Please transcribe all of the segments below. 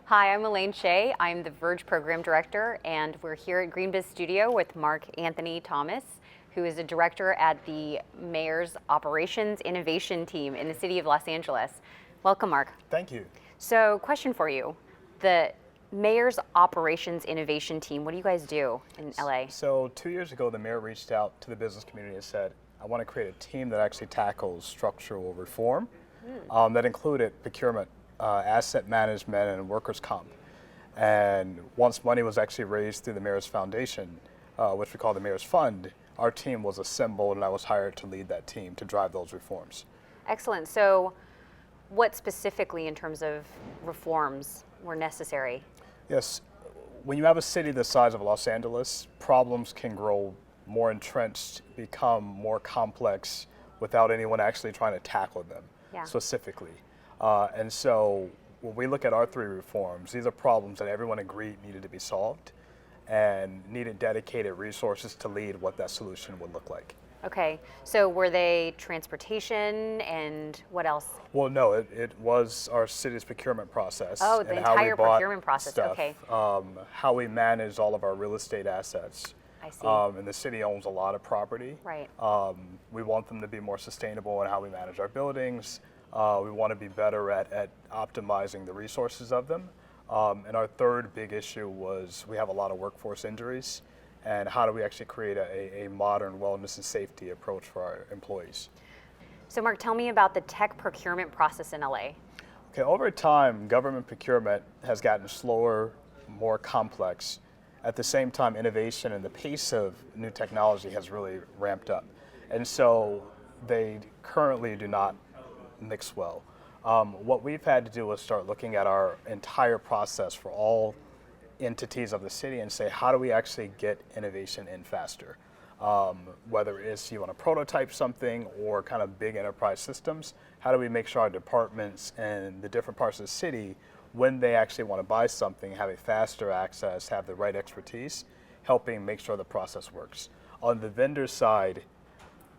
Hi, I'm Elaine Shea. I'm the Verge Program Director, and we're here at GreenBiz Studio with Mark Anthony Thomas, who is a director at the Mayor's Operations Innovation Team in the City of Los Angeles. Welcome, Mark. Thank you. So, question for you. The Mayor's Operations Innovation Team, what do you guys do in LA? So 2 years ago, the mayor reached out to the business community and said, I want to create a team that actually tackles structural reform that included procurement, asset management, and workers' comp. And once money was actually raised through the Mayor's Foundation, which we call the Mayor's Fund, our team was assembled and I was hired to lead that team to drive those reforms. Excellent. So, what specifically in terms of reforms were necessary? Yes, when you have a city the size of Los Angeles, problems can grow more entrenched, become more complex without anyone actually trying to tackle them specifically. And so when we look at our three reforms, these are problems that everyone agreed needed to be solved and needed dedicated resources to lead what that solution would look like. Okay, so were they transportation and what else? Well, no, it was our city's procurement process. Oh, the and how we entire bought procurement process, stuff, okay. how we manage all of our real estate assets. I see. And the city owns a lot of property. Right. We want them to be more sustainable in how we manage our buildings. We want to be better at optimizing the resources of them. And our third big issue was we have a lot of workforce injuries. And how do we actually create a modern wellness and safety approach for our employees? So Mark, tell me about the tech procurement process in LA. Okay, over time, government procurement has gotten slower, more complex. At the same time, innovation and the pace of new technology has really ramped up. And so they currently do not mix well. What we've had to do is start looking at our entire process for all entities of the city and say, how do we actually get innovation in faster? Whether it's you want to prototype something or kind of big enterprise systems, how do we make sure our departments and the different parts of the city, when they actually want to buy something, have a faster access, have the right expertise, helping make sure the process works. On the vendor side,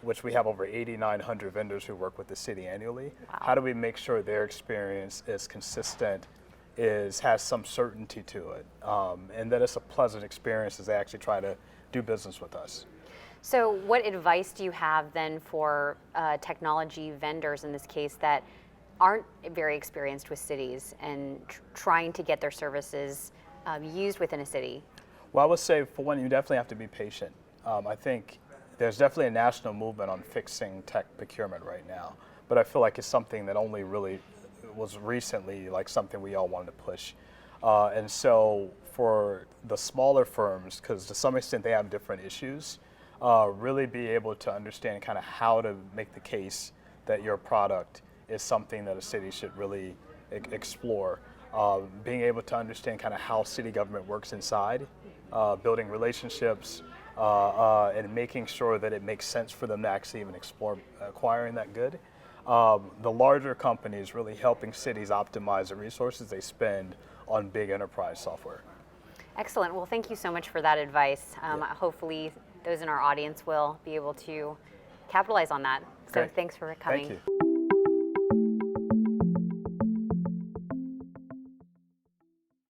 which we have over 8,900 vendors who work with the city annually, how do we make sure their experience is consistent, has some certainty to it, and that it's a pleasant experience as they actually try to do business with us. So what advice do you have then for technology vendors in this case that aren't very experienced with cities and trying to get their services used within a city? Well, I would say for one, you definitely have to be patient. I think there's definitely a national movement on fixing tech procurement right now, but I feel like it's something that only really was recently like something we all wanted to push. And so for the smaller firms, because to some extent they have different issues, really be able to understand kind of how to make the case that your product is something that a city should really explore. Being able to understand kind of how city government works inside, building relationships, and making sure that it makes sense for them to actually even explore acquiring that good. The larger companies really helping cities optimize the resources they spend on big enterprise software. Excellent. Well, thank you so much for that advice. Hopefully those in our audience will be able to capitalize on that. So Great. thanks for coming. Thank you.